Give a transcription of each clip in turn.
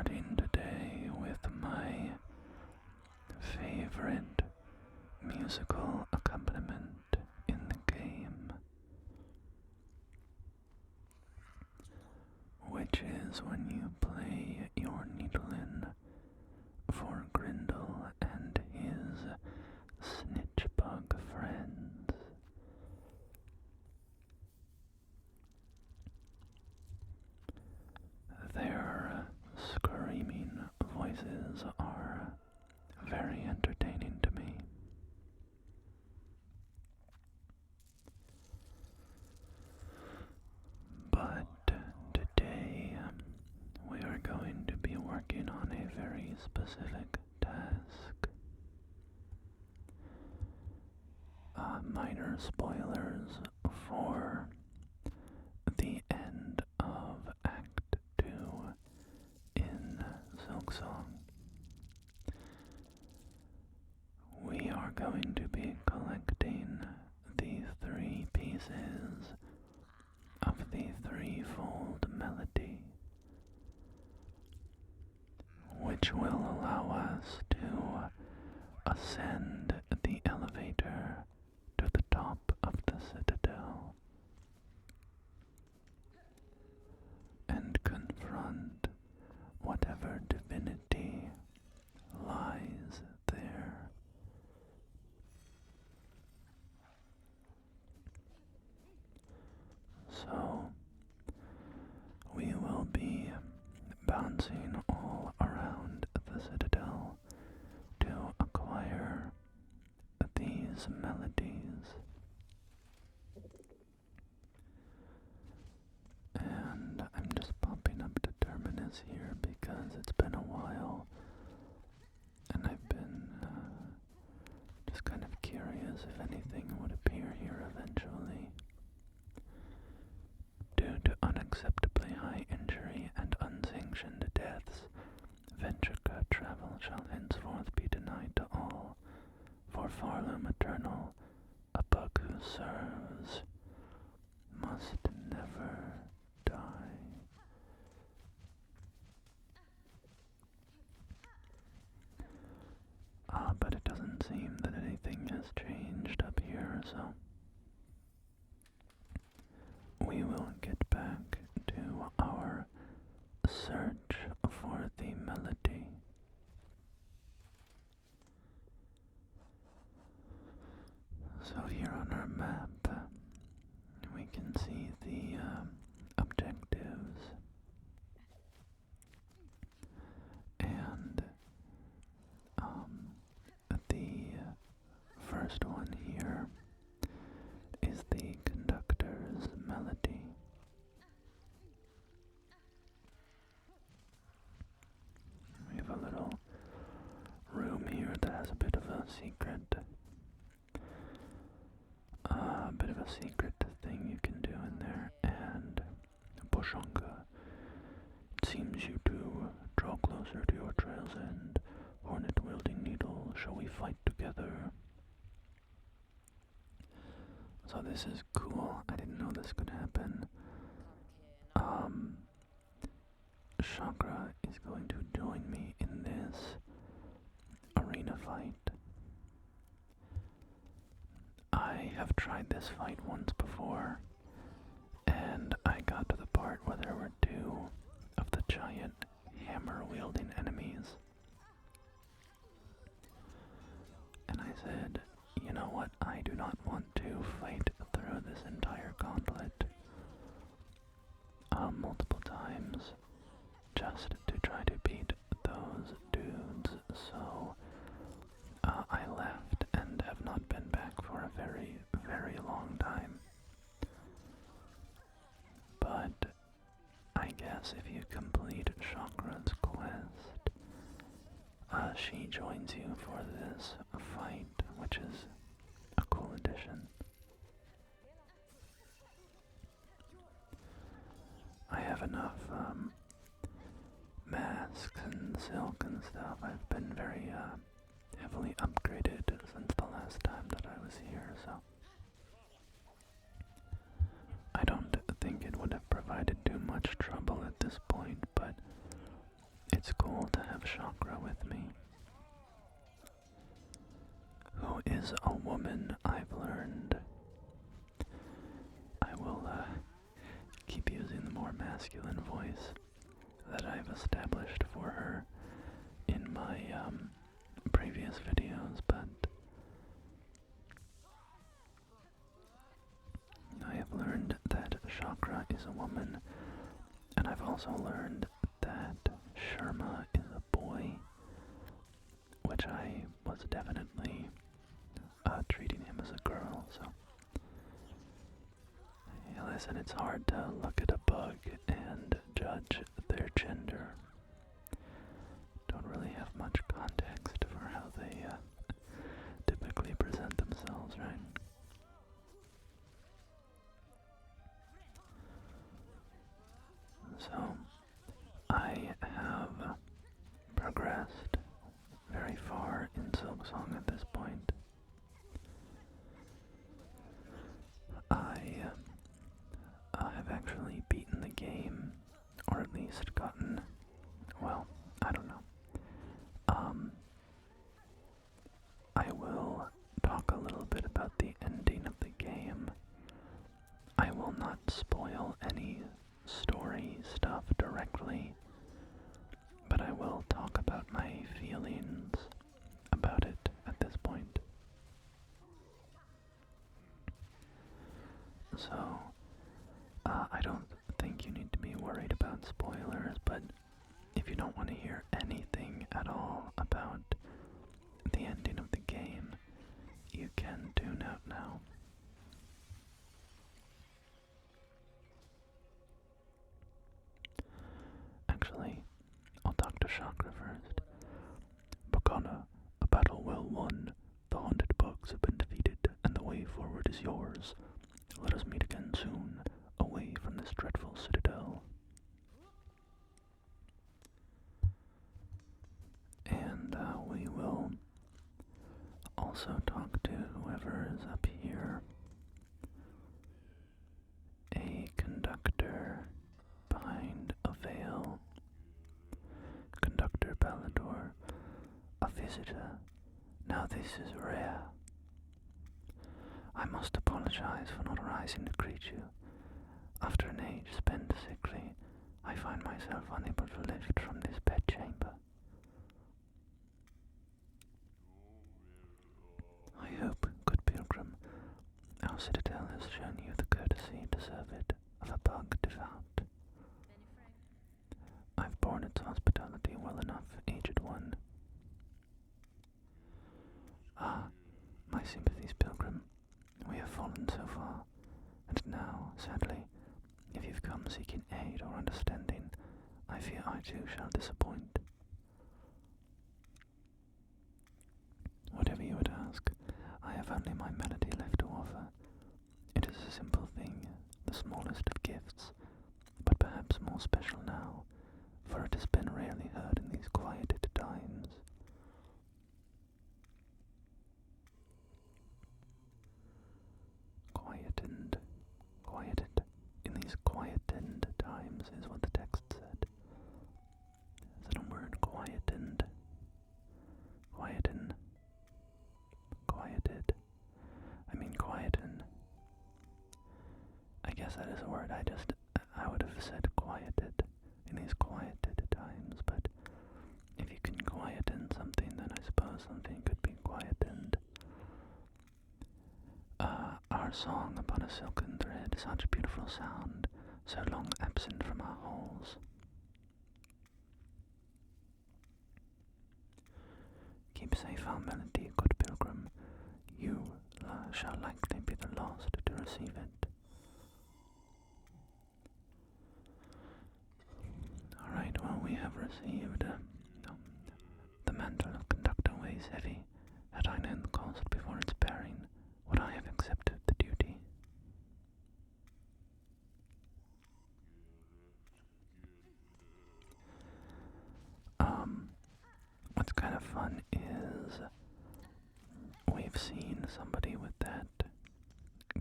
starting today with my favorite musical accompaniment in the game, which is when you play your needle-in for Grindel and his snitchbug friends. Their screaming voices are very entertaining to me. But today we are going to be working on a very specific task. Minor spoilers for the end of Act 2 in Silksong. We are going to be collecting the 3 pieces of the Threefold melody, which will allow us to ascend the elevator to the top of the Citadel and confront whatever divinity lies there. So, we will be bouncing all around the Citadel to acquire these melodies. And I'm just popping up to Terminus here because it's been a while, and I've been just kind of curious if anything would appear here eventually. Due to unacceptably high injury and unsanctioned deaths, Ventrica travel shall henceforth be denied to all. For Pharloom eternal, a bug who serves must never die. But it doesn't seem that anything has changed up here, so we will get back to our search for the melody. So here on our map, we can see the objectives, and the first one here is the Conductor's melody. We have a little room here that has a bit of a secret thing you can do in there, and Boshonga, it seems you to draw closer to your trail's end. Hornet-wielding needle, shall we fight together? So this is cool. I didn't know this could happen. Shakra is going to join me in this arena fight. I have tried this fight once before, and I got to the part where there were 2 of the giant hammer-wielding enemies. And I said, you know what, I do not want to fight through this entire gauntlet multiple times just to try to beat those dudes, so I left and have not been back for a very, very long time. But I guess if you complete Shakra's quest, she joins you for this fight, which is a cool addition. I have enough masks and silk and stuff. I've been very heavily upgraded since the last time that I was here, so I don't think it would have provided too much trouble at this point, but it's cool. cool to have Shakra with me, who is a woman, I've learned. I will keep using the more masculine voice that I've established for her in my previous videos, but I have learned that Shakra is a woman, and I've also learned that Sharma is a boy, which I was definitely treating him as a girl, so. Yeah, listen, it's hard to look at a bug and judge their gender. Don't really have much context for how they typically present themselves, right? So, I have progressed very far in Silksong at this point. I have actually beaten the game, or at least gotten, well, I don't know. I will talk a little bit about the ending of the game. I will not spoil any story stuff directly, but I will talk about my feelings about it at this point. So, I don't think you need to be worried about spoilers, but if you don't want to hear anything at all about the ending of the game, you can tune out now. Actually, I'll talk to Shakra first. Bakana, a battle well won. The haunted bugs have been defeated, and the way forward is yours. Let us meet again soon, away from this dreadful citadel. And we will also talk to whoever is up here. A conductor behind a veil. Conductor Ballador, a visitor. Now this is rare. I must apologize for not rising to greet you. After an age spent sickly, I find myself unable to lift from this bedchamber. I hope, good pilgrim, our citadel has shown you the courtesy deserved of a bug devout. I've borne its hospitality well enough, aged one. Ah, my sympathies, pilgrim. We have fallen so far, and now, sadly, if you've come seeking aid or understanding, I fear I too shall disappoint. Whatever you would ask, I have only my melody left to offer. It is a simple thing, the smallest of gifts, but perhaps more special now, for it has been rarely heard in these quieted times. Quieted in these quietened times is what the text said. Is that a word? Quietened. Quieten. Quieted. I mean quieten. I guess that is a word. I would have said quieted in these quieted times, but if you can quieten something, then I suppose something could be quietened. Our song upon a silken thread, such a beautiful sound, so long absent from our halls. Keep safe our melody, good pilgrim. You shall likely be the last to receive it. Alright, well, we have received the mantle of Conductor weighs heavy. Had I known the cost before its bearing, would I have accepted the duty? What's kind of fun is we've seen somebody with that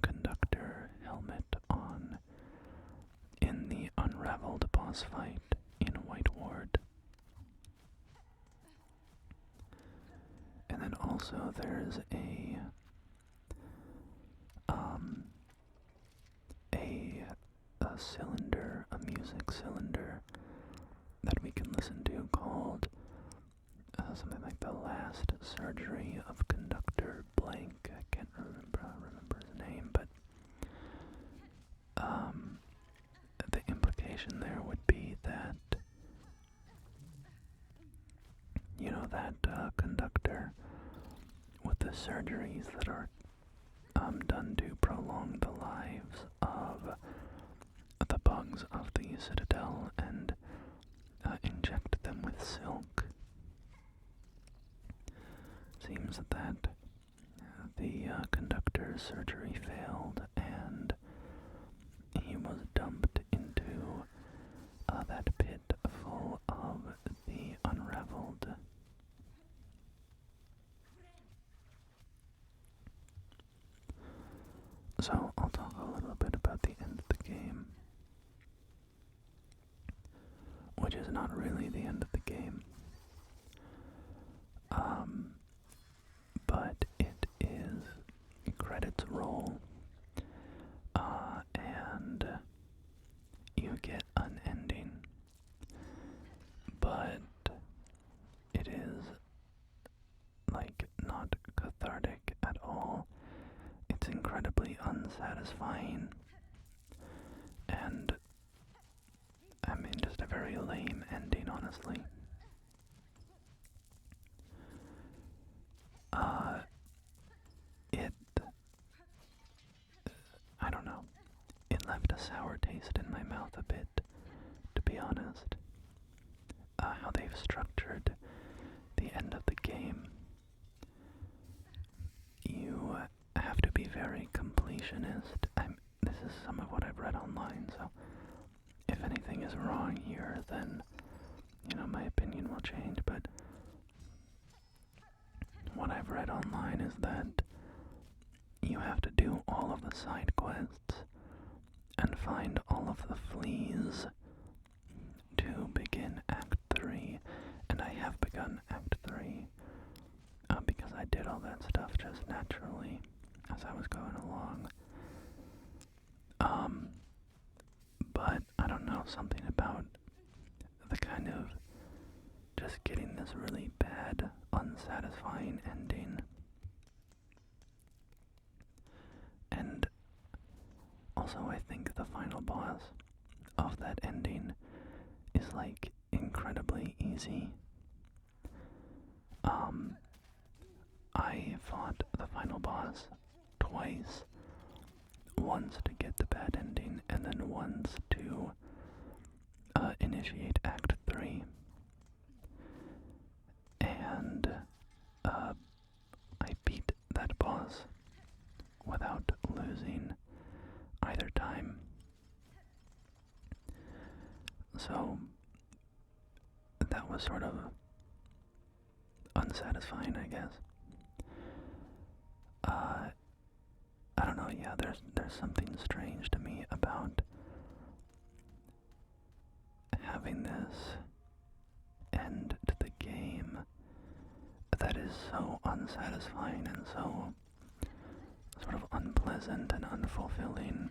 Conductor helmet on in the Unraveled boss fight in White Ward. also there's a cylinder, a music cylinder that we can listen to called something like The Last Surgery of Conductor blank. I can't remember his name, but the implication there would be that, you know, that conductor with the surgeries that are done to prolong the lives of the bugs of the Citadel and inject them with silk. Seems that the conductor's surgery failed and he was dumped into that pit full of the unraveled. So I'll talk a little bit about the end of the game, which is not really the end of the game. But it is credits roll, and you get an ending, but it is like not cathartic at all. It's incredibly unsatisfying, and I mean just a very lame ending, honestly. I don't know. It left a sour taste in my mouth a bit, to be honest. How they've structured the end of the game. You have to be very completionist. This is some of what I've read online, so if anything is wrong here, then, you know, my opinion will change, but what I've read online is that you have to do all of the side quests and find all of the fleas to begin Act 3, and I have begun Act 3 because I did all that stuff just naturally as I was going along. But I don't know, something about the kind of just getting this really bad, unsatisfying ending. And also I think the final boss of that ending is like incredibly easy. I fought the final boss twice. Once to get the bad ending, and then once to initiate Act 3. And I beat that boss without losing either time. So that was sort of unsatisfying, I guess. I don't know, yeah, there's something strange to me about having this end to the game that is so unsatisfying and so sort of unpleasant and unfulfilling,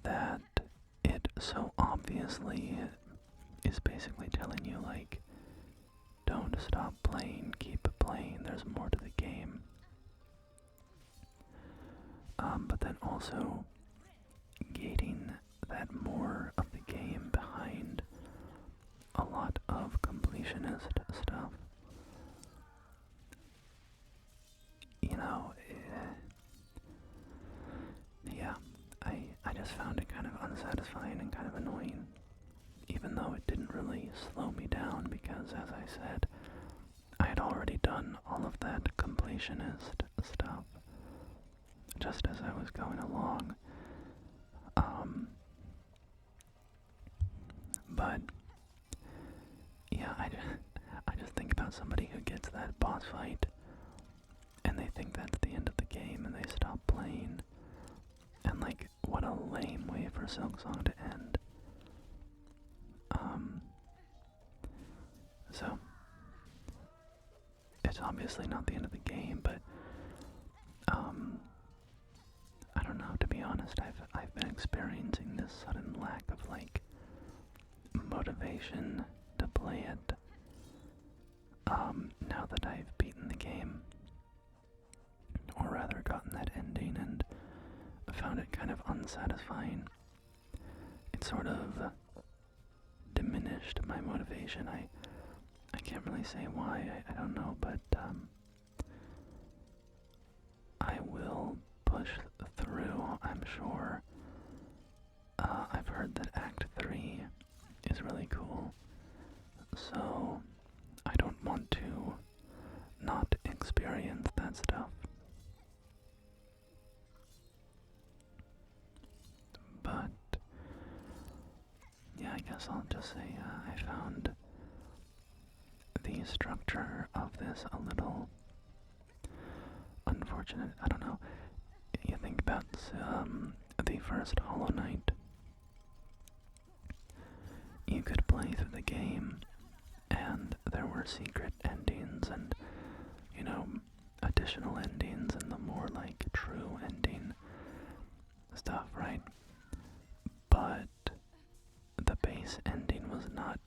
that it so obviously is basically telling you, like, don't stop playing, keep playing, there's more to the game. But then also gating that more of the game behind a lot of completionist stuff. You know, yeah, I just found it kind of unsatisfying and kind of annoying, even though it didn't really slow me down, because, as I said, I had already done all of that completionist stuff just as I was going along. But yeah, I just think about somebody who gets that boss fight and they think that's the end of the game and they stop playing, and like, what a lame way for Silksong to end. So it's it's obviously not the end of the game, but I don't know, to be honest, I've been experiencing this sudden lack of like motivation to play it now that I've beaten the game, or rather gotten that ending, and found it kind of unsatisfying. It sort of diminished my motivation. I can't really say why, I don't know, but I will push through, I'm sure. I've heard that Act 3 is really cool, so I don't want to not experience that stuff. But yeah, I guess I'll just say I found the structure of this a little unfortunate. I don't know. You think about the first Hollow Knight. You could play through the game, and there were secret endings and, you know, additional endings and the more like true ending stuff, right? But the base ending was not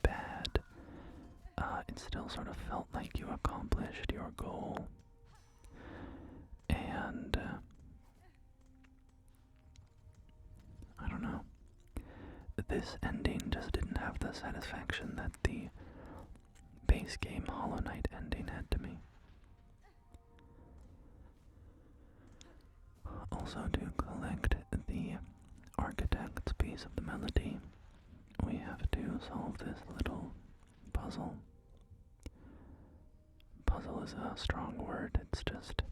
bad. It still sort of felt like you accomplished your goal. And I don't know. This ending just didn't have the satisfaction that the base game Hollow Knight ending had to me. Also, to collect the architect's piece of the melody, we have to solve this little puzzle. Puzzle is a strong word. It's just,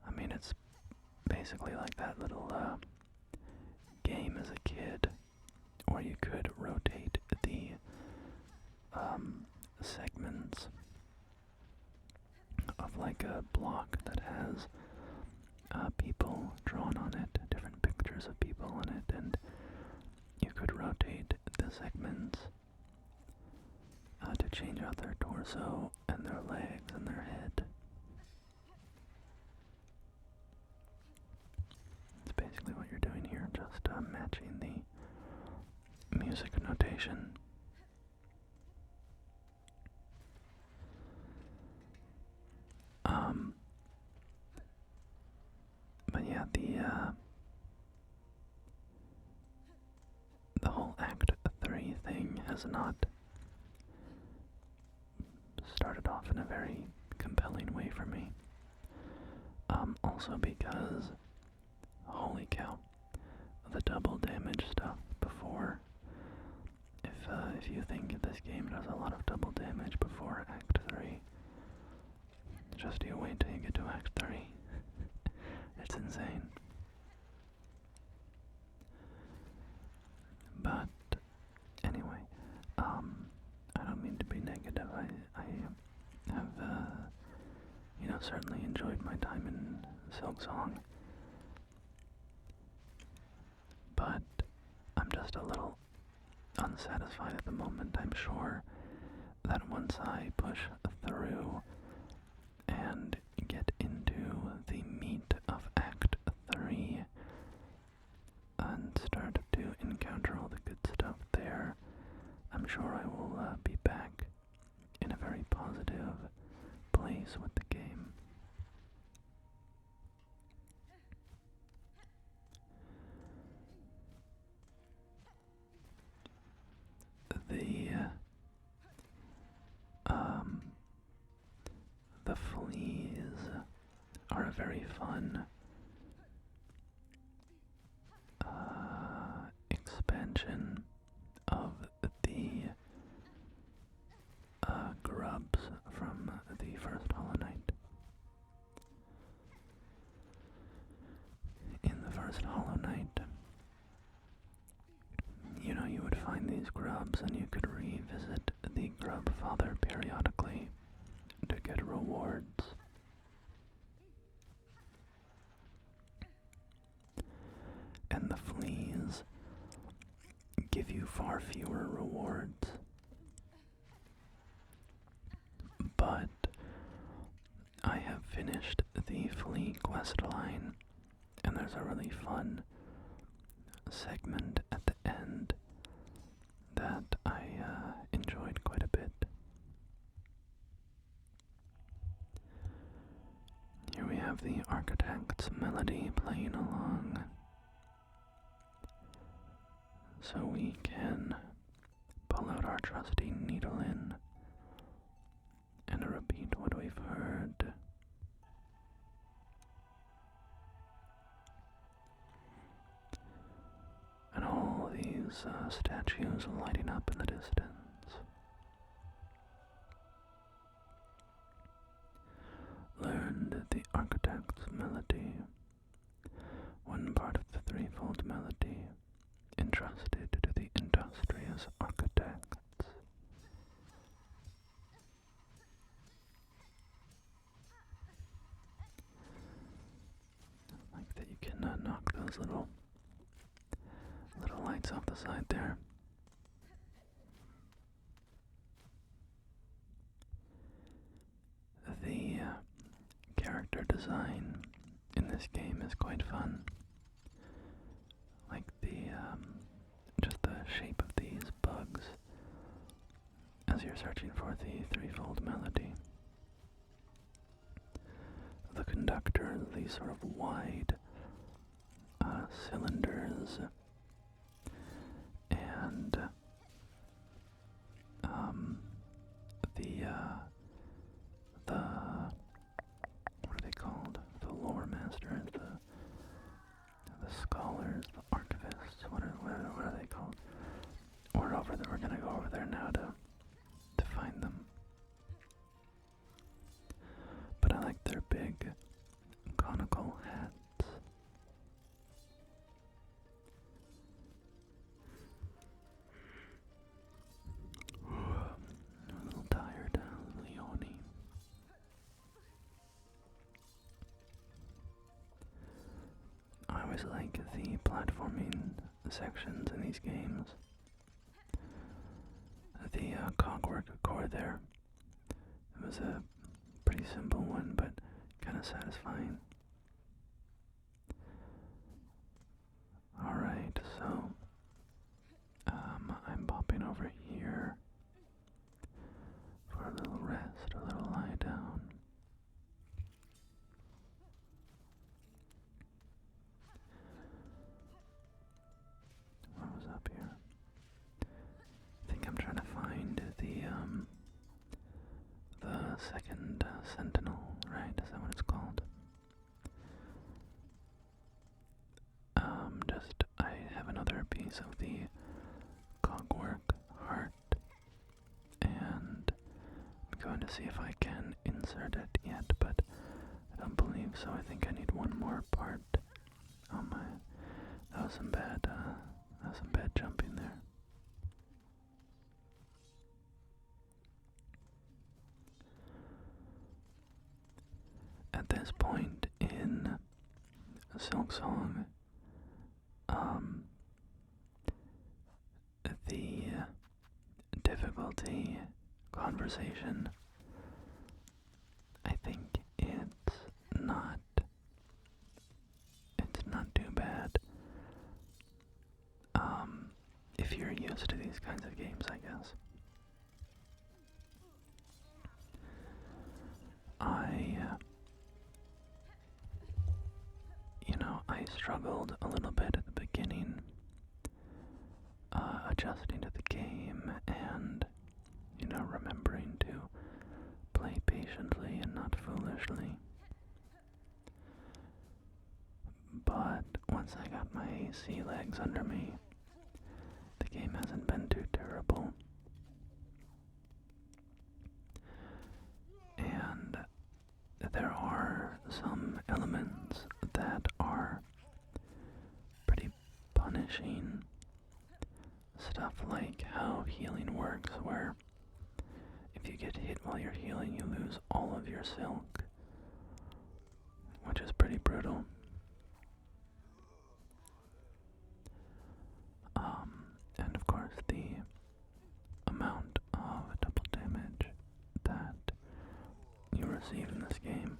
I mean, it's basically like that little game as a kid, where you could rotate the segments of like a block that has people drawn on it, different pictures of people on it, and you could rotate the segments to change out their torso and their legs and their head. It's basically what you're doing here, just matching the music notation. But yeah, the whole Act 3 thing has not started off in a very compelling way for me. Also because, holy cow, the double damage stuff before. If you think this game does a lot of double damage before Act 3, just you wait till you get to Act 3. It's insane. But anyway, I don't mean to be negative. I have, certainly enjoyed my time in Silksong. But I'm just a little unsatisfied at the moment. I'm sure that once I push through and get into the meat of Act 3 and start to encounter all the good stuff there, I'm sure I will be back in a very positive place with the game. The fleas are a very fun expansion of the grubs from the first Hollow Knight. In the first Hollow Knight, you would find these grubs and you could revisit the grub father periodically to get rewards. And the fleas give you far fewer rewards, the Flea quest line, and there's a really fun segment at the end that I enjoyed quite a bit. Here we have the Architect's melody playing along, so we can pull out our trusty needle in and repeat what we've heard. And all these statues lighting up in the distance. Learned the Architect's melody, one part of the threefold melody, entrusted to the industrious architects. Like that you can knock those little lights off the side there. The character design in this game is quite fun. Like just the shape of these bugs as you're searching for the threefold melody. The Conductor, these sort of wide cylinders, and the what are they called? The lore masters, the scholars, the archivists. What are they called? We're gonna go over there now to find them. But I like their big conical hats. I'm a little tired, Leone. I always like the platforming sections in these games. The cogwork core there. It was a pretty simple one, but kind of satisfying. Alright, so I'm popping over here for a little rest, a little lie down. What was up here? I think I'm trying to find the second sentinel, right? Is that what it's called? I have another piece of the cogwork heart, and I'm going to see if I can insert it yet, but I don't believe so. I think I need one more part. Oh my, that was some bad jumping there. At this point in Silksong, the difficulty conversation, I think it's not too bad. If you're used to these kinds of games, I guess. I struggled a little bit at the beginning, adjusting to the game and, remembering to play patiently and not foolishly. But once I got my sea legs under me, the game hasn't been too terrible. And there are some elements that are pretty punishing. Stuff like how healing works, where if you get hit while you're healing, you lose all of your silk, which is pretty brutal. And of course, the amount of double damage that you receive in this game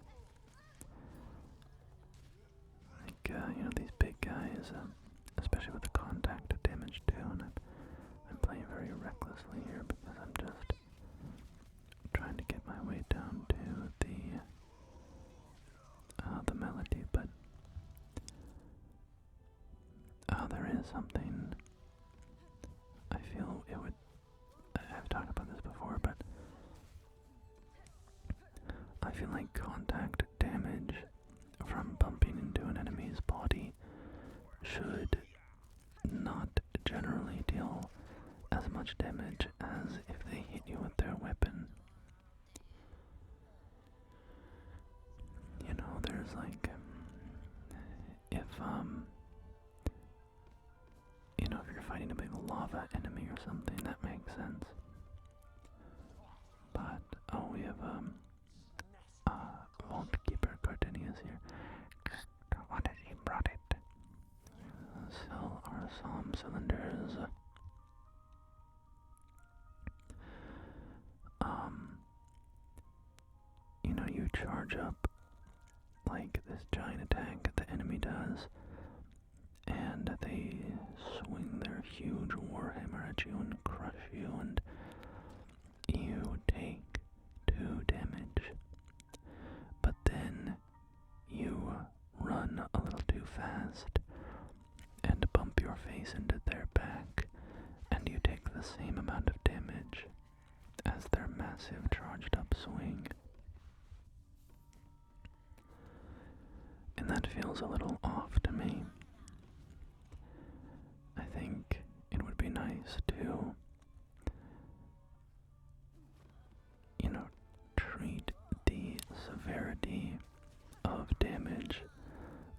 is something I feel it would. I've talked about this before, but I feel like contact damage from bumping into an enemy's body should not generally deal as much damage as if they hit you with their weapon. You know, there's like, if you know, if you're fighting a big lava enemy or something, that makes sense. But, oh, we have, Vault Keeper Gardenia's here. What has he brought it? Sell our Psalm cylinders. You know, you charge up, like, this giant attack the enemy does, and they swing their huge warhammer at you and crush you, and you take 2 damage. But then you run a little too fast and bump your face into their back, and you take the same amount of damage as their massive charged up swing. And that feels a little off to me. I think it would be nice to, you know, treat the severity of damage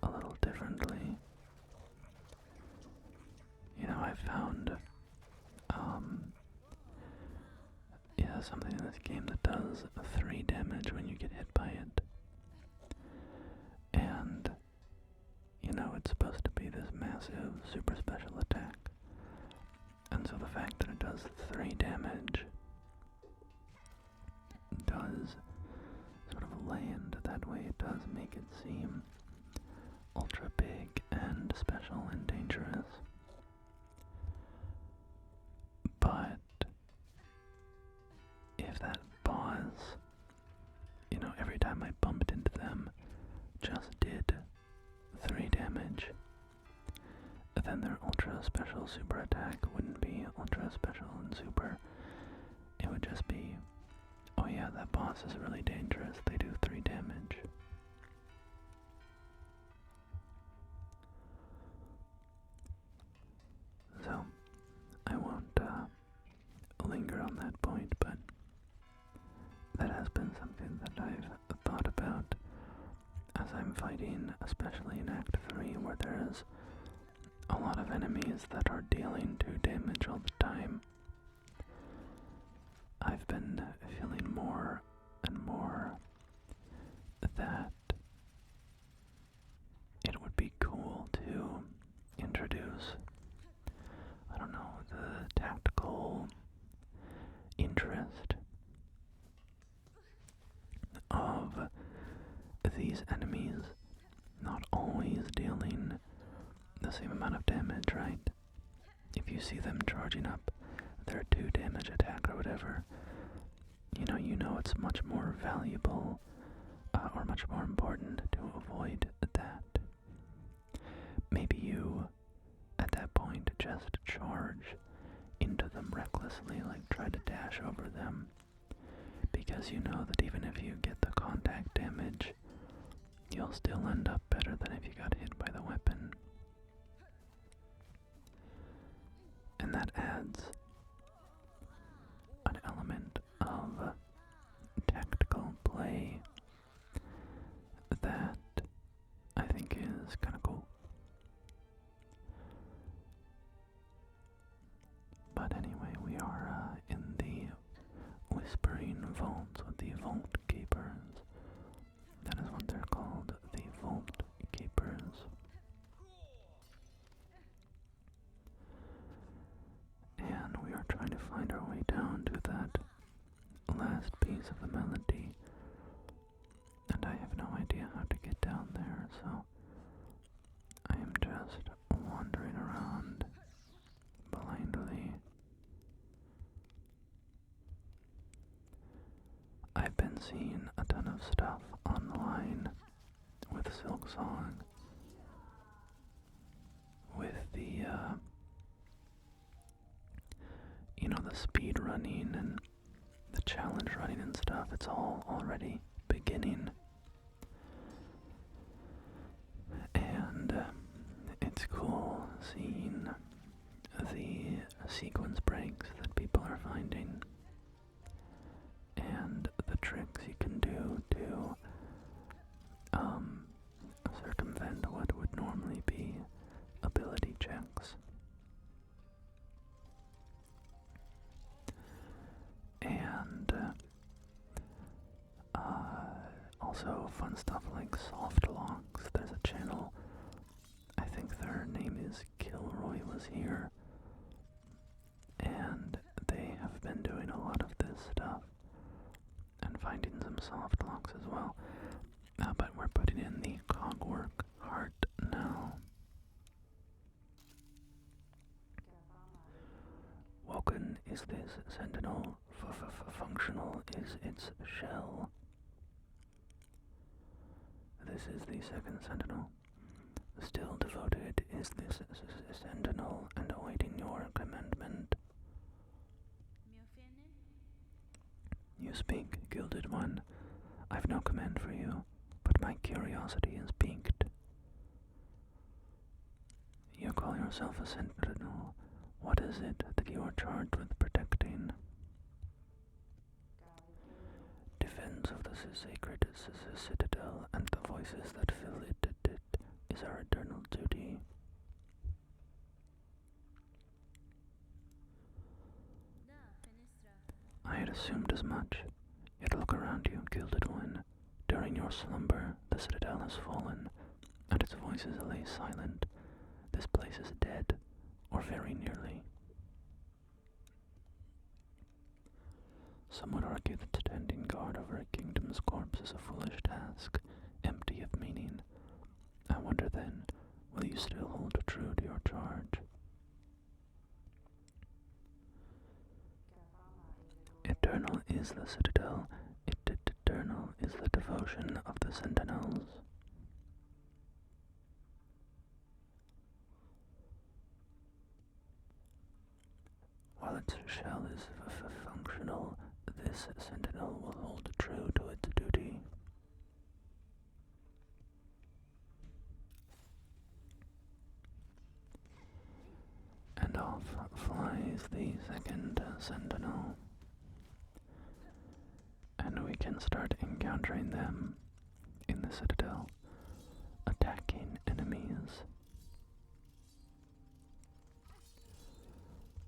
a little differently. You know, I found, something in this game that does 3 damage when you get hit by it. And, you know, it's supposed to be this massive super special attack. And so the fact that it does 3 damage does sort of land that way. It does make it seem ultra big and special and dangerous. But if that boss, you know, every time I bumped into them, just did 3 damage, then their ultra special super attack wouldn't be ultra special and super. It would just be, oh yeah, that boss is really dangerous, they do 3 damage. So, I won't linger on that point, but that has been something that I've thought about as I'm fighting, especially in Act 3, where there's a lot of enemies that are dealing 2 damage all the time. I've been feeling more and more that it would be cool to introduce, I don't know, the tactical interest of these enemies not always dealing the same amount of damage, right? If you see them charging up their 2 damage attack or whatever, you know it's much more valuable or much more important to avoid that. Maybe you, at that point, just charge into them recklessly, like try to dash over them, because you know that even if you get the contact damage, you'll still end up better than if you got hit by the weapon. And that adds an element of tactical play that I think is kind of cool. But anyway, we are in the Whispering Vaults with the Vault Keepers. That is what they're called, the Vault Keepers. And we are trying to find our way down to that last piece of the melody. And I have no idea how to get down there, so I am just wandering around blindly. I've been seeing a ton of stuff online with Silksong, with the the speed running and the challenge running and stuff, it's all already beginning. And it's cool seeing the sequence breaks that people are finding and the tricks you can do to circumvent what would normally be ability checks. And also fun stuff like soft locks. There's a channel, I think their name is Kilroy was here, and they have been doing a lot of this stuff and finding some soft locks as well. But we're putting in the cogwork heart now. Woken is this sentinel, functional is its shell. This is the second sentinel. Still devoted is this sentinel and awaiting your commandment. You speak, Gilded One. I've no command for you, but my curiosity is piqued. You call yourself a sentinel. What is it that you are charged with protecting? Defense of the sacred Citadel and the voices that fill it is our eternal duty. I had assumed as much, yet look around you, Gilded One. During your slumber, the Citadel has fallen, and its voices lay silent. This place is dead, or very nearly. Some would argue that standing guard over a kingdom's corpse is a foolish task, empty of meaning. I wonder then, will you still hold true to your charge? Eternal is the Citadel, eternal is the devotion of the sentinels. While its shell is functional, this sentinel will hold true to its duty. And off flies the second sentinel. And we can start encountering them in the Citadel, attacking enemies.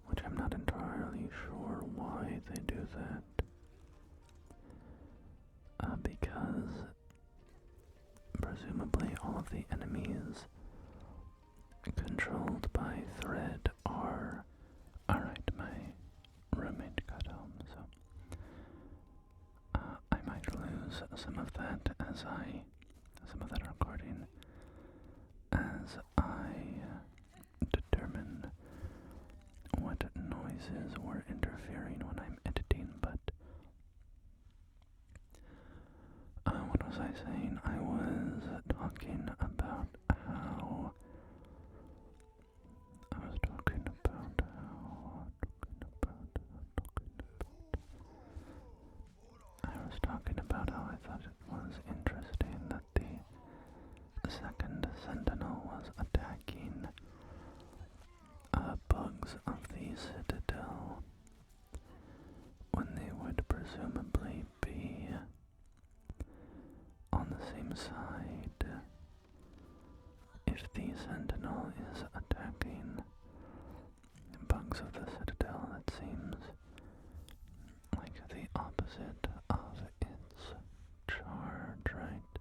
Which I'm not entirely sure why they do that. Because presumably all of the enemies controlled by Thread are... Alright, my roommate got home, so I might lose some of that recording as I determine what noises were interfering when I'm editing, but what was I saying? I was talking about how I thought it was interesting that the second sentinel was attacking bugs of the Citadel when they would presumably be on the same side. If the sentinel is attacking bugs of the Citadel, that seems like the opposite of its charge, right?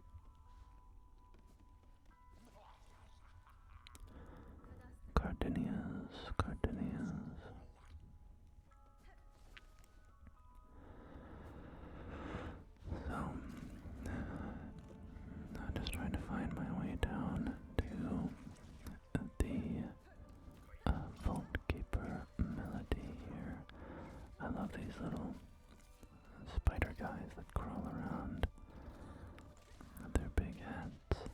Cardinias. So, I'm just trying to find my way down to the Vault Keeper melody here. I love these little spider guys that crawl around with their big hats.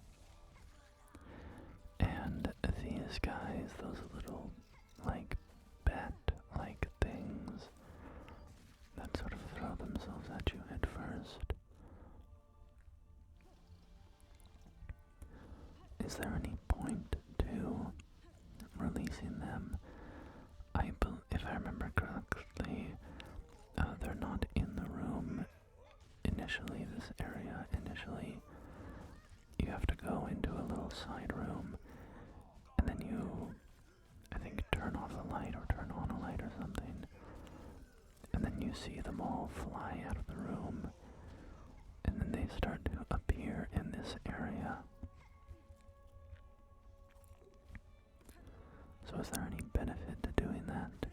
And these guys, those little, like, bat-like things, remember correctly, they're not in the room initially, this area. Initially, you have to go into a little side room, and then you, I think, turn off a light or turn on a light or something, and then you see them all fly out of the room, and then they start to appear in this area. So is there any benefit to doing that?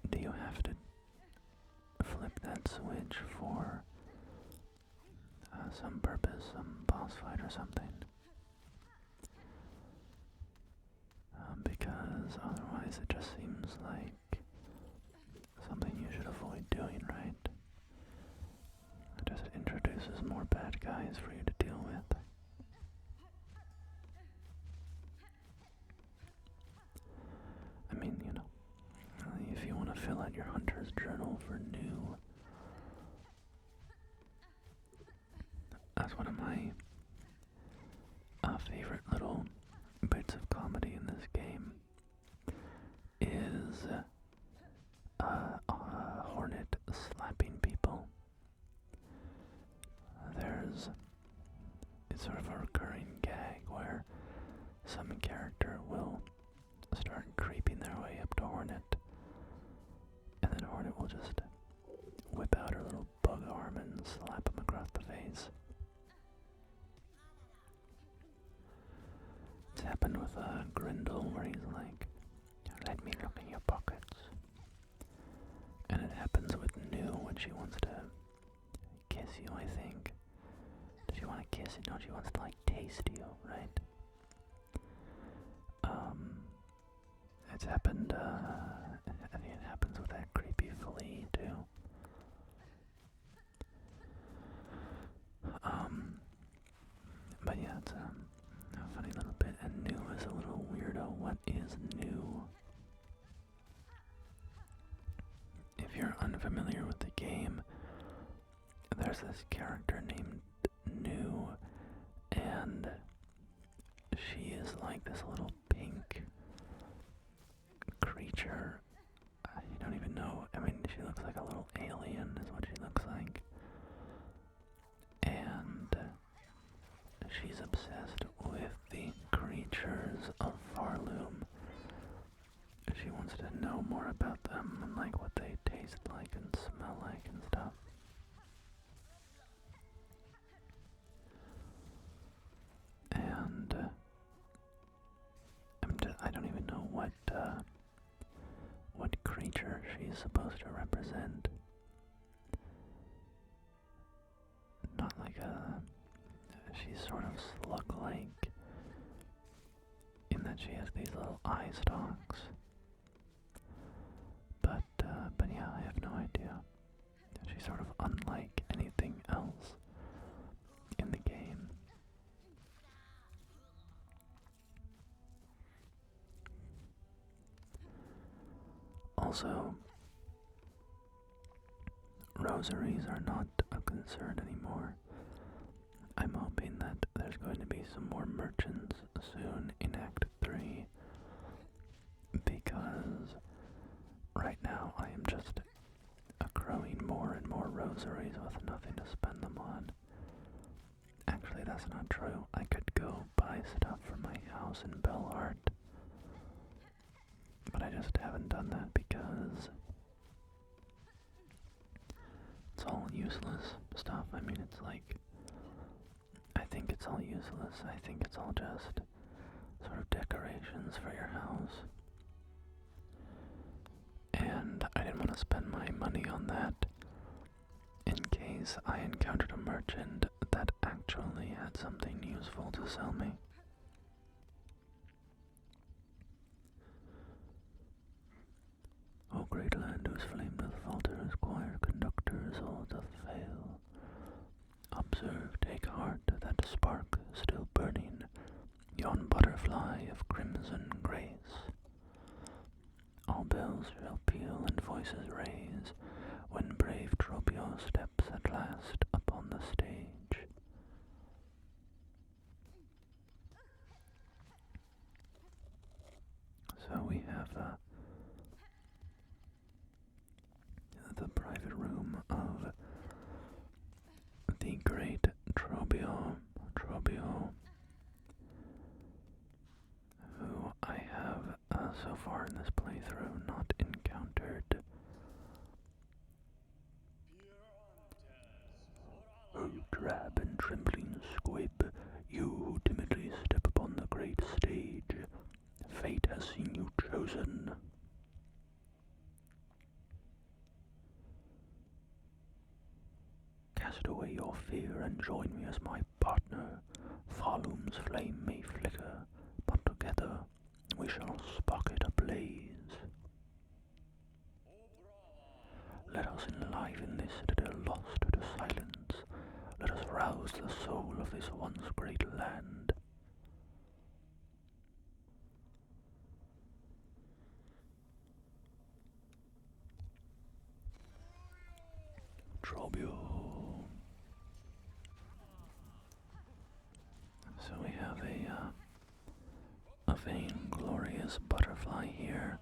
Do you have to flip that switch for some purpose, some boss fight or something? Because otherwise it just seems like something you should avoid doing, right? It just introduces more bad guys for you to deal with. I mean, you know, if you want to fill out your hunter's journal for new, that's one of my favorite little bits of comedy in this game, is a hornet slapping people. It's sort of a recurring gag where some character will start creeping their way up to Hornet, and then Hornet will just whip out her little bug arm and slap him across the face. It's happened with Grindel, where he's like, "Let me look in your pockets." And it happens with New when she wants to kiss you, I think. Does she want to kiss you? No, she wants to, like, taste you, right? It's happened, I think it happens with that creepy flea, too. But yeah, it's a funny little bit, and New is a little weirdo. What is New? If you're unfamiliar with the game, there's this character named New, and she is like this little pink creature. You don't even know. I mean, she looks like a little alien is what she looks like. And she's obsessed with the creatures of Pharloom. She wants to know more about them and like what they taste like and smell like and stuff. And I don't even know what creature she's supposed to represent. Not like she's sort of slug-like in that she has these little eye stalks. But yeah, I have no idea. She's sort of unlike anything else in the game. Also, rosaries are not a concern anymore. I'm hoping that there's going to be some more merchants soon in Act 3, because right now I am just accruing more and more rosaries with nothing to spend them on. Actually, that's not true. I could go buy stuff for my house in Bellheart, but I just haven't done that because it's all useless stuff. I mean, it's like, I think it's all useless. I think it's all just sort of decorations for your house. And I didn't want to spend my money on that in case I encountered a merchant that actually had something useful to sell me. O great land whose flame doth falter, squire conductors all doth fail. Observe, take heart, that spark still burning, yon butterfly of crimson grace. All bells shall peal and voices raise, when brave Trobbio steps at last upon the stage. So we have far in this playthrough not encountered. Oh, drab and trembling squib, you who timidly step upon the great stage, fate has seen you chosen. Cast away your fear and join me as my partner. Pharloom's flame may flicker, but together we shall spark it ablaze. Let us enliven this citadel lost to silence. Let us rouse the soul of this once great land. Trobbio. So we have a vainglorious butterfly here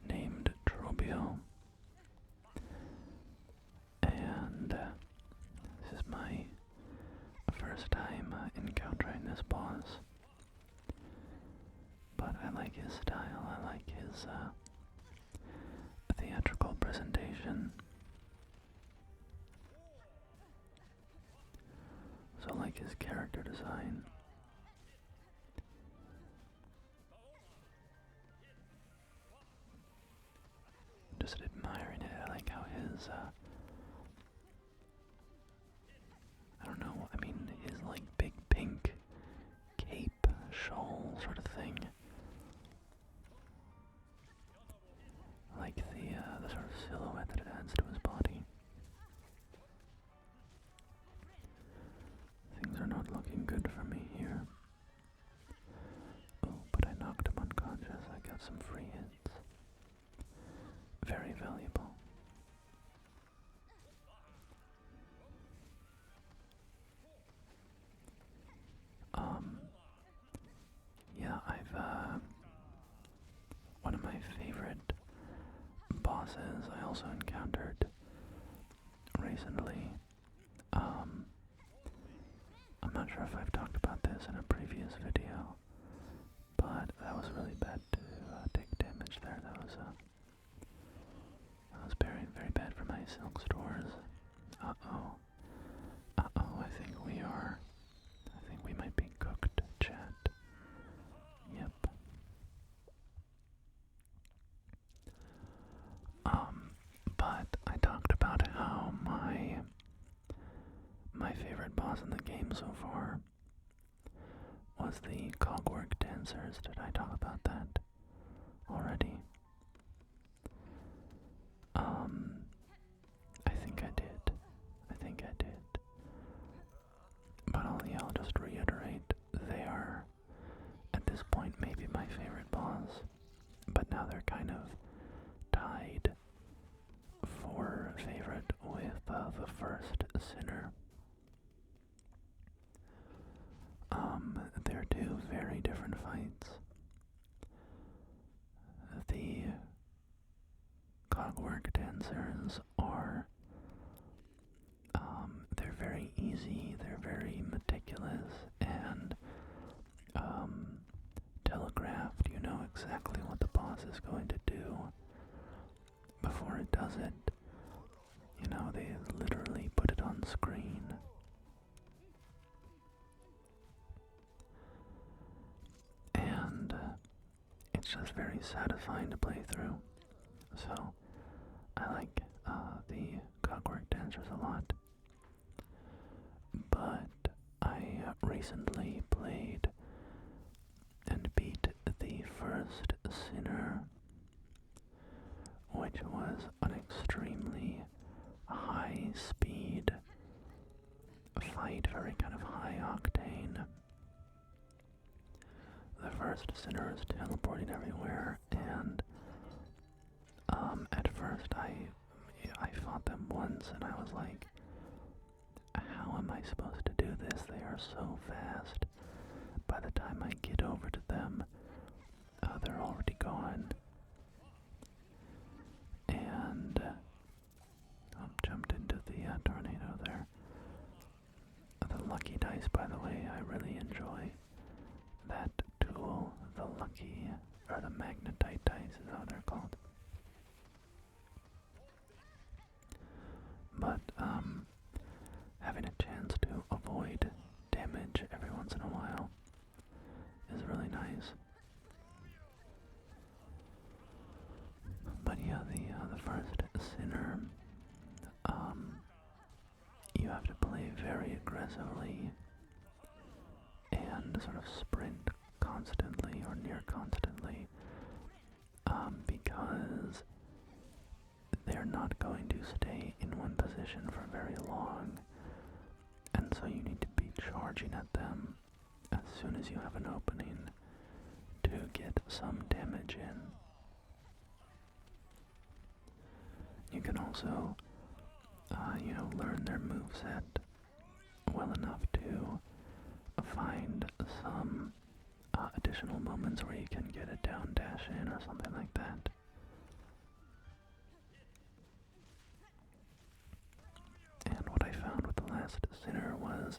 named Trobbio. And this is my first time encountering this boss. But I like his style, I like his theatrical presentation. So I like his character design. Just admiring it. I like how his, I don't know, I mean, his like big pink cape, shawl sort of thing. I like the sort of silhouette that it adds to his body. Things are not looking good for me here. Oh, but I knocked him unconscious. I got some free hits. Very valuable. Yeah, one of my favorite bosses I also encountered recently. I'm not sure if I've talked about this in a previous video, but that was really bad to take damage there. That was very, very bad for my silk stores. Uh-oh. Uh-oh, I think we might be cooked, chat. Yep. But I talked about how my favorite boss in the game so far was the cogwork dancers. Did I talk about that already? I think I did. But I'll just reiterate, they are, at this point, maybe my favorite boss. But now they're kind of tied for favorite with the first sinner. They're two very different fights. The cogwork dancers are, they're very easy, they're very meticulous, and telegraphed. You know exactly what the boss is going to do before it does it. You know, they literally put it on screen. And it's just very satisfying to play through. So I like the cogwork dancers a lot. But I recently played and beat the first sinner, which was an extremely high speed fight, very kind of high octane. The first sinner is teleporting everywhere, and at first I fought them once and I was like, how am I supposed to do this? They are so fast. By the time I get over to them, they're already gone. And jumped into the tornado there. The lucky dice, by the way, I really enjoy that tool, the lucky or the magnetite dice is how they're called. But, having a chance to avoid damage every once in a while is really nice. But yeah, the first sinner, you have to play very aggressively and sort of sprint constantly or near constantly, because they're not going to stay in one position for very long, and so you need to be charging at them as soon as you have an opening to get some damage in. You can also, learn their moveset well enough to find some additional moments where you can get a down dash in or something like that. And what I found with the last sinner was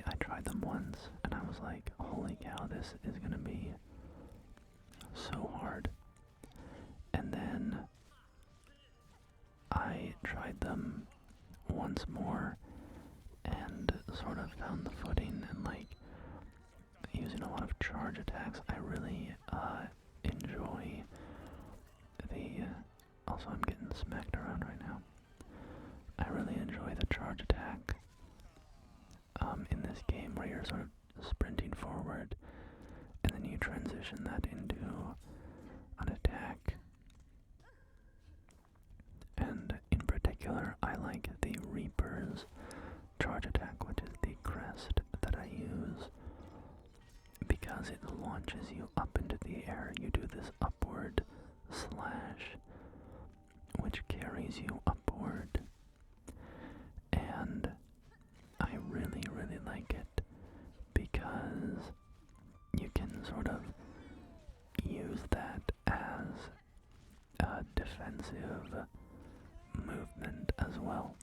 I tried them once and I was like, holy cow, this is gonna be so hard. And then I tried them once more and sort of found the footing, and like using a lot of charge attacks, I really enjoy the also I'm getting smacked around right now. I really enjoy the charge attack in this game, where you're sort of sprinting forward and then you transition that into an attack. And in particular, I like the Reaper's charge attack, which is the crest that I use, because it launches you up into the air. You do this upward slash, which carries you upward, and I really, really like it, because you can sort of use that as a defensive movement as well,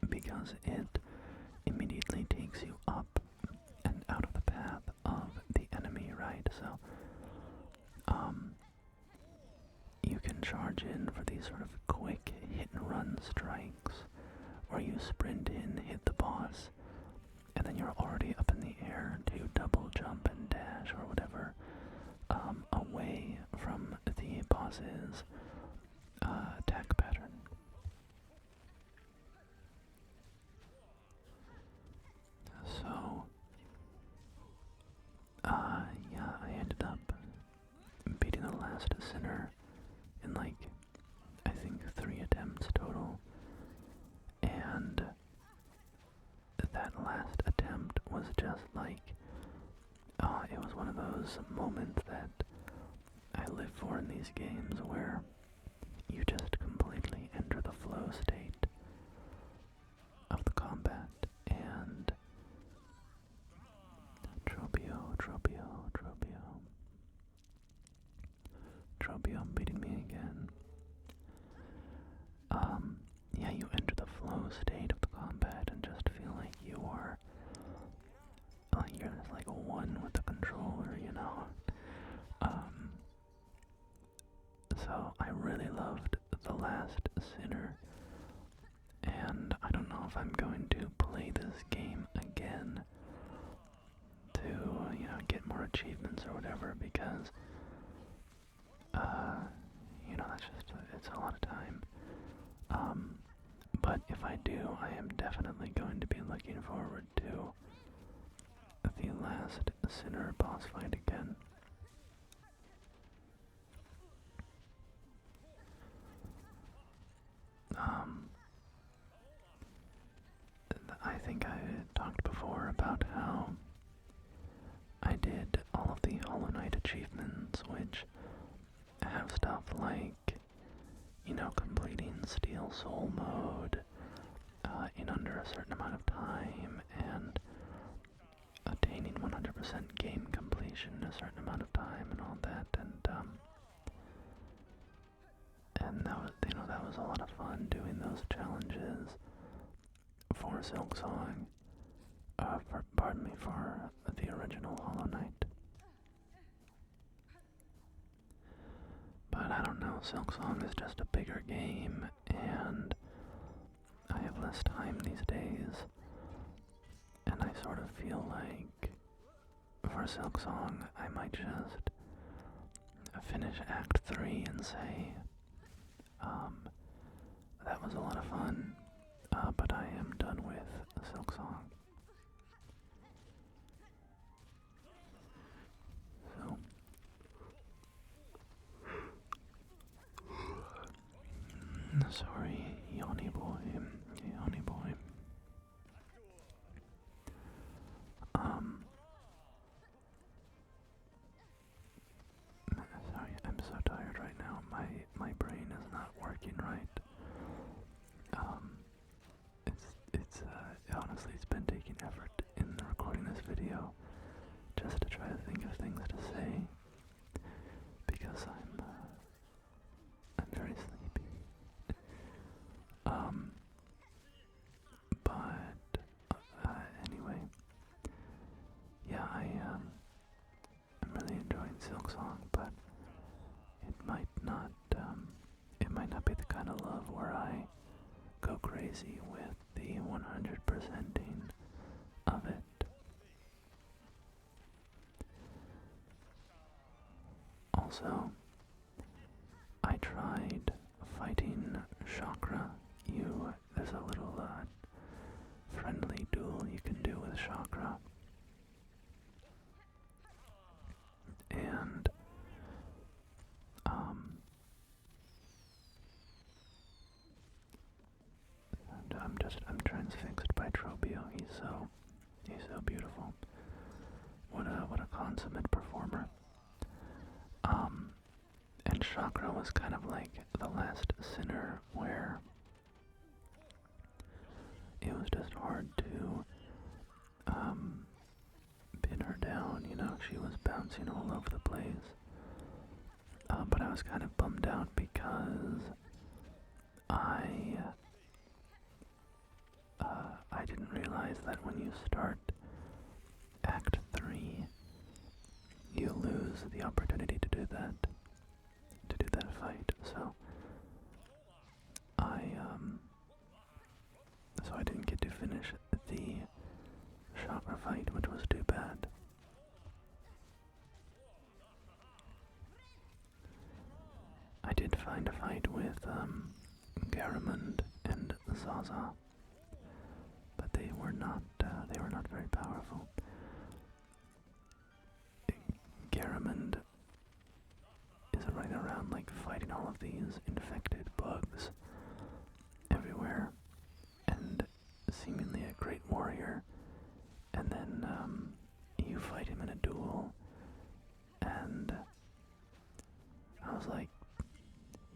because it immediately takes you up and out of the path of the enemy, right? So, you can charge in for these sort of quick hit-and-run strikes, where you sprint in, hit the boss, and then you're already up in the air to double jump and dash or whatever, away from the boss's attack pattern. So, yeah, I ended up beating the last sinner in like, I think 3 attempts total, and that last attempt was just like, it was one of those moments that I live for in these games, where you just completely enter the flow state of the combat, and Trobbio beating me again. Yeah, you enter the flow state of the combat and just feel like you're just like one with the controller, you know? So I really loved the last sinner, and I don't know if I'm going to play this game again to, get more achievements or whatever, because, that's just, it's a lot of time. But if I do, I am definitely going to be looking forward to the last sinner boss fight again. I think I talked before about how I did all of the Hollow Knight achievements, which have stuff like, completing Steel Soul mode in under a certain amount of time, and attaining 100% game completion in a certain amount of time, and all that, and that was, that was a lot of fun doing those challenges for Silksong. Pardon me, for the original Hollow Knight. But I don't know, Silksong is just a bigger game, and I have less time these days. And I sort of feel like for Silksong, I might just finish Act 3 and say, that was a lot of fun, but I am done with Silksong. So, sorry, yawny boy, yawny boy. Sorry, I'm so tired right now. My brain is not working right. Honestly, it's been taking effort in recording this video just to try to think of things to say because I'm very sleepy. But anyway, yeah, I'm really enjoying Silksong, but it might not be the kind of love where I go crazy with the 100%ing of it. Also, I tried fighting Shakra. There's a little friendly duel you can do with Shakra. And I'm transfixed by Trobbio. He's so beautiful. What a consummate performer. And Shakra was kind of like the last sinner where it was just hard to pin her down, she was bouncing all over the place. But I was kind of bummed out because I didn't realize that when you start Act 3, you lose the opportunity to do that fight. So I didn't get to finish the Shakra fight, which was too bad. I did find a fight with Garamond and Zaza, but they were not very powerful. Garamond is running around like fighting all of these infected bugs everywhere, and seemingly a great warrior, and then you fight him in a duel, and I was like,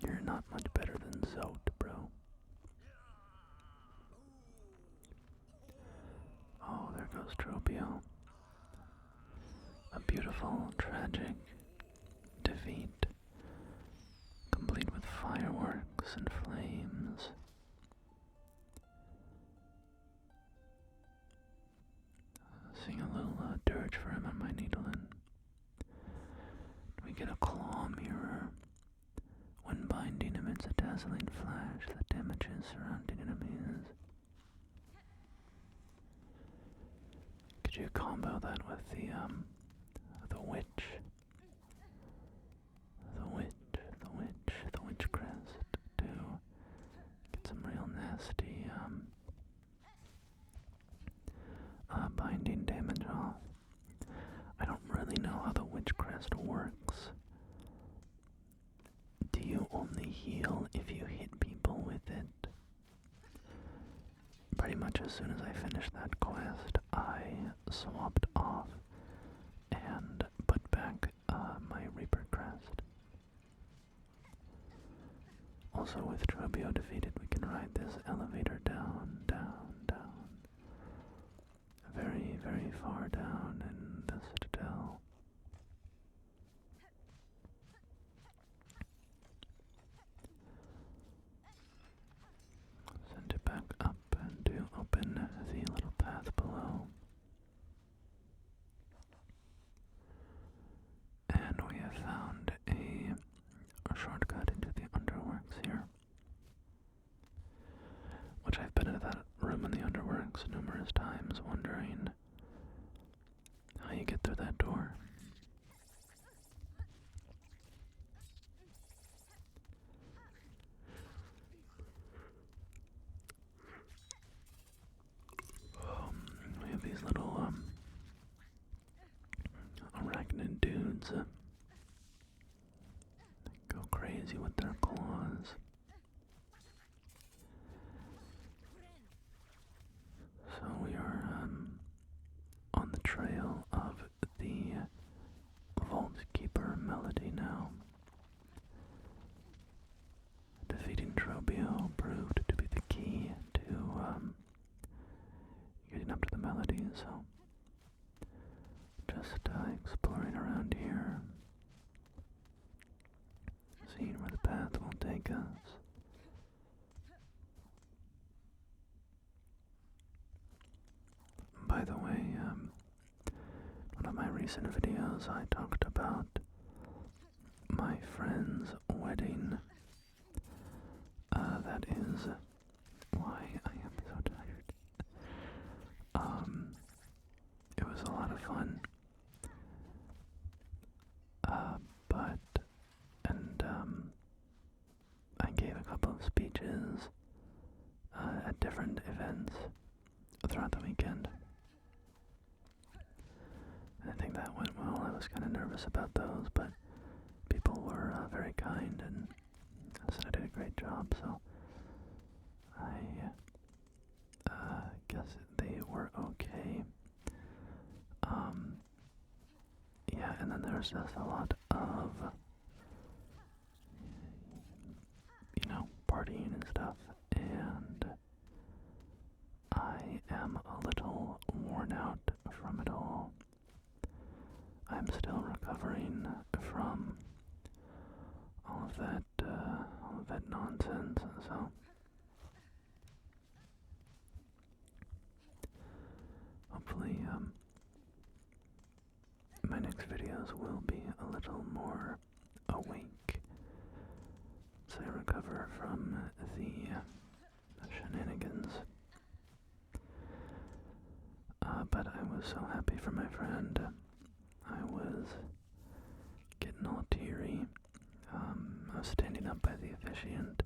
you're not much better than Zote, bro. Oh, there goes Trobbio. A beautiful, tragic defeat, complete with fireworks and flames. Sing a little dirge for him on my needlein. We get a claw mirror. When binding emits a dazzling flash that damages surrounding enemies. Could you combo that with the witch? The witch crest to get some real nasty binding damage off. I don't really know how the witch crest works. Do you only heal if you hit people with it? Pretty much as soon as I finished that quest, I swapped off and put back my Reaper crest. Also, with Trobbio defeated, we can ride this elevator down, down, down. Very, very far down in the Citadel. Send it back up and to open lizards go crazy with their claws. So we are on the trail of the Vault Keeper melody now. Defeating Trobbio proved to be the key to getting up to the melody, so just exploring around here, seeing where the path will take us. By the way, one of my recent videos I talked about my friend's wedding. That is why I am so tired. It was a lot of fun. I gave a couple of speeches at different events throughout the weekend. And I think that went well. I was kind of nervous about those, but people were very kind and said I did a great job, so I guess they were okay. Yeah, and then there's just a lot of, partying and stuff, and I am a little worn out from it all. I'm still recovering from all of that nonsense, so hopefully my next videos will be a little more awake, so I recover from the shenanigans. But I was so happy for my friend. I was getting all teary. I was standing up by the officiant.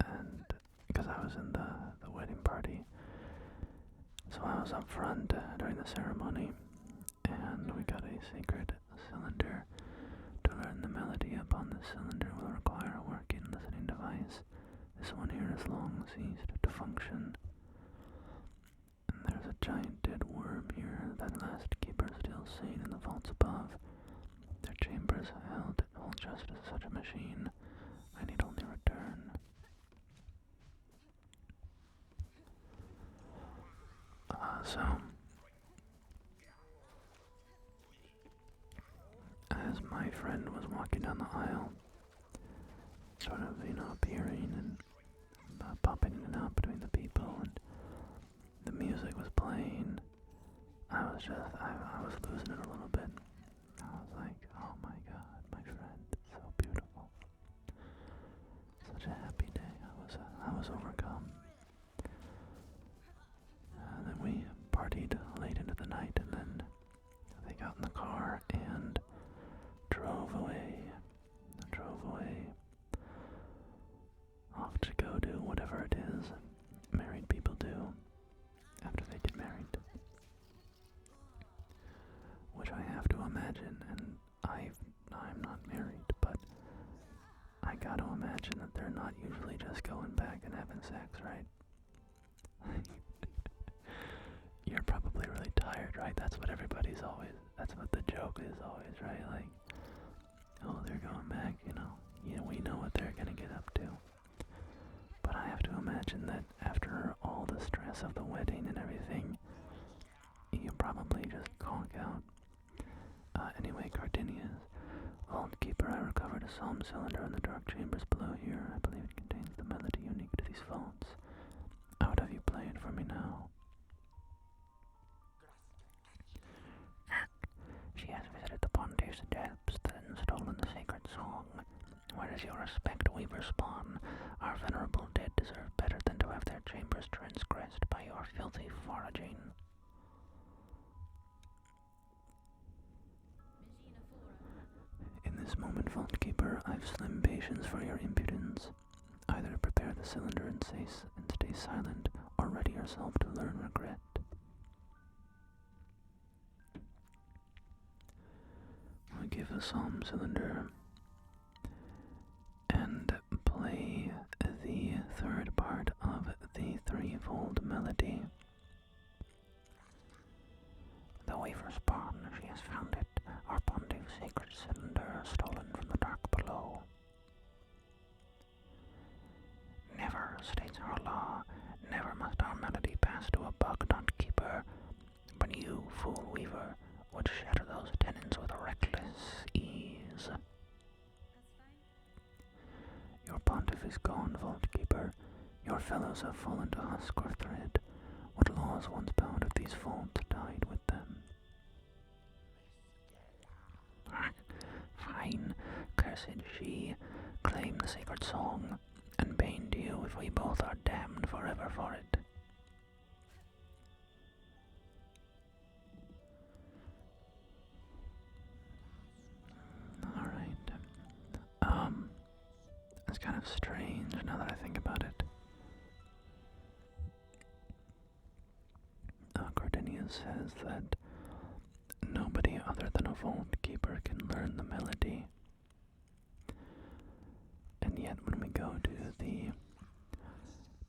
And because I was in the wedding party, so I was up front during the ceremony, and we got a sacred cylinder. To learn the melody upon the cylinder will require a working listening device. This one here has long ceased to function. And there's a giant dead worm here that last keeper still seen in the vaults above. Their chambers hold just such a machine. I need only return. So as my friend was walking down the aisle, sort of, appearing and popping in and out between the people, and the music was playing, I was losing it a little bit. I was like, oh my God, my friend, it's so beautiful. Such a happy day. I was overcome. Then we partied late into the night, and then they got in the car and drove away off to go do whatever it is married people do after they get married. Which I have to imagine, and I'm not married, but I gotta imagine that they're not usually just going back and having sex, right? You're probably really tired, right? That's what that's what the joke is always, right? Like, oh, they're going back, we know what they're gonna get up to. But I have to imagine that after all the stress of the wedding and everything, you probably just conk out. Anyway, Gardenia's Vault Keeper, I recovered a psalm cylinder in the dark chambers below here. I believe it contains the melody unique to these vaults. I would have you play it for me now. She has visited the Pontiff's depths and stolen the sacred song. Where is your respect, Weaver Spawn? Our venerable dead deserve better than to have their chambers transgressed by your filthy foraging. In this moment, Vault Keeper, I've slim patience for your impudence. Either prepare the cylinder and stay silent, or ready yourself to learn regret. give the psalm cylinder and play the third part of the Threefold melody. The weaver spawn, she has found it, our pontiff's sacred cylinder, stolen from the dark below. Never, states our law, never must our melody pass to a bug-not keeper, but you, fool weaver, would shatter those tenons with reckless ease. Your pontiff is gone, vault keeper. Your fellows have fallen to husk or thread. What laws once bound of these vaults died with them. Fine, cursed she, claim the sacred song, and bane to you if we both are damned forever for it. Alright. It's kind of strange now that I think about it. Cordinius says that nobody other than a vault keeper can learn the melody. And yet when we go to the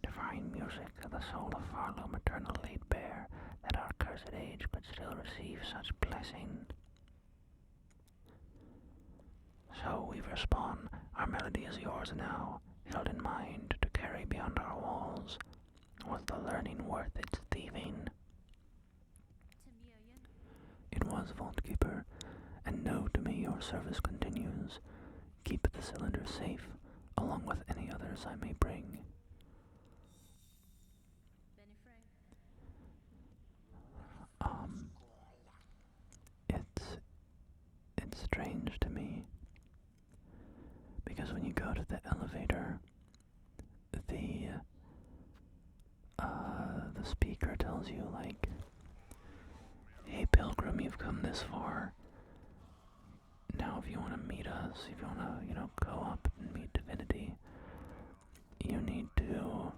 divine music of the soul of Pharloom eternal laid bare, that our cursed age could still receive such blessing. So, weaver spawn, our melody is yours now, held in mind to carry beyond our walls. Was the learning worth its thieving? It was, vault keeper, and know to me your service continues. Keep the cylinder safe, along with any others I may bring. It's strange to me, because when you go to the elevator, the speaker tells you, like, hey pilgrim, you've come this far. Now if you want to meet us, if you want to, go up and meet divinity, you need to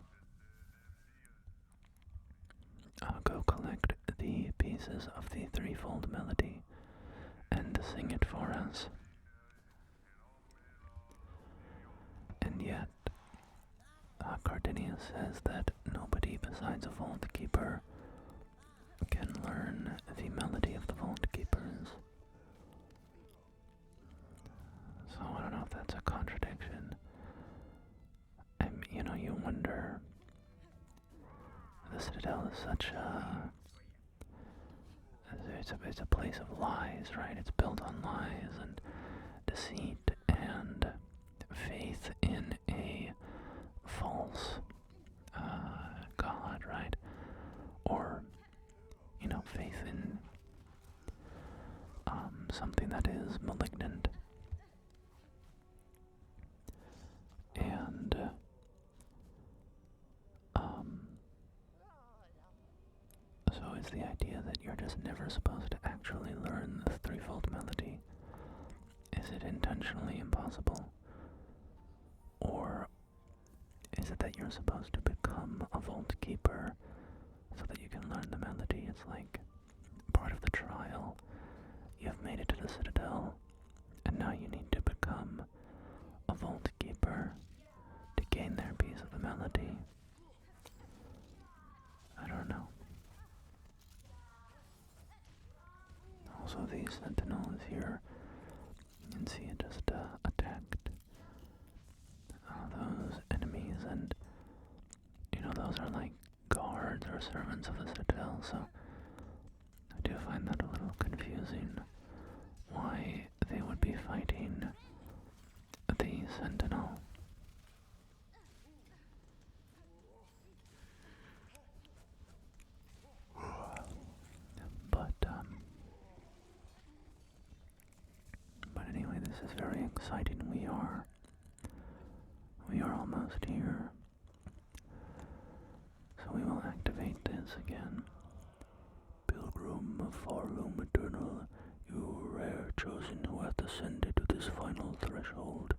go collect the pieces of the Threefold melody and sing it for us. And yet, Cardinius says that nobody besides a vault keeper can learn the melody of the vault keepers. So I don't know if that's a contradiction. You wonder. The Citadel is such a... It's a place of lies, right? It's built on lies and deceit and faith in a false god, right? Or, faith in something that is malignant. And so is the idea that you're just never supposed to actually learn the Threefold melody. Is it intentionally impossible? Or is it that you're supposed to become a vault keeper so that you can learn the melody? It's like part of the trial. You've made it to the Citadel, and now you need to become a vault keeper to gain their piece of the melody. I don't know. Also, the sentinel is here. You can see it just attacked those enemies, and those are like guards or servants of the Citadel, so I do find that a little confusing why they would be fighting the sentinel. But anyway, this is very exciting. We are almost here. So we will activate this again. Pilgrim of Pharloom eternal, you rare chosen who hath ascended to this final threshold,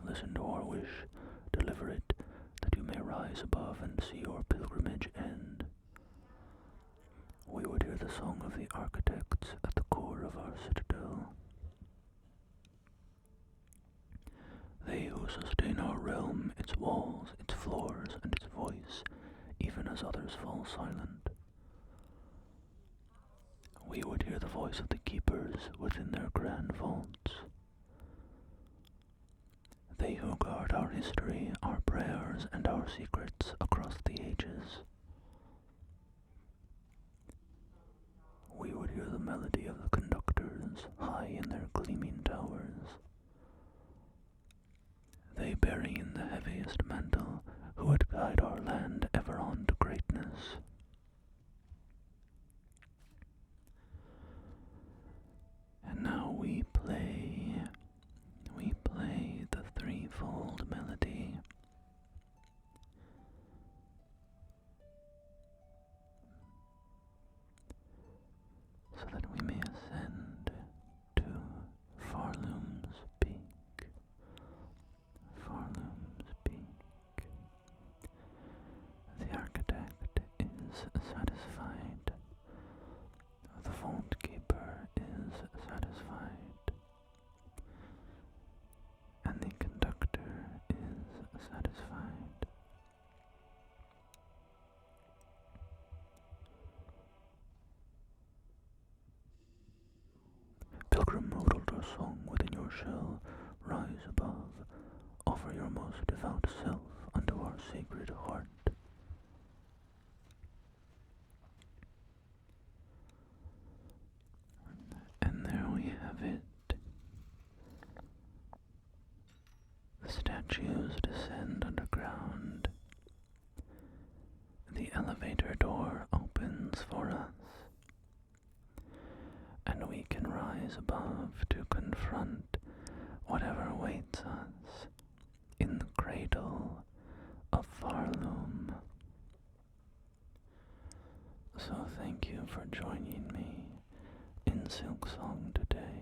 listen to our wish, deliver it, that you may rise above and see your pilgrimage end. We would hear the song of the architects at the core of our citadel. as others fall silent. We would hear the voice of the keepers within their grand vaults. They who guard our history, our prayers, and our secrets across the ages. We would hear the melody of the conductors high in their gleaming towers. They bury in the heaviest mantle who would guide our land ever on to greatness. And now we play the threefold melody. So that we may ascend to Pharloom's peak. Pharloom's peak. The architect is satisfied. The vault keeper is satisfied. And the conductor is satisfied. Pilgrim, who wrote a song within your shell, rise above, offer your most devout self unto our sacred heart. And there we have it. The statues descend underground. The elevator door opens for us, and we can rise above to confront whatever awaits us in the cradle of Pharloom. So thank you for joining me in Silksong today,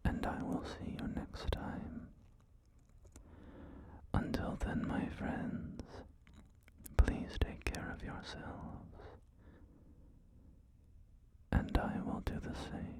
and I will see you next time. Until then, my friends, please take care of yourselves, and I will do the same.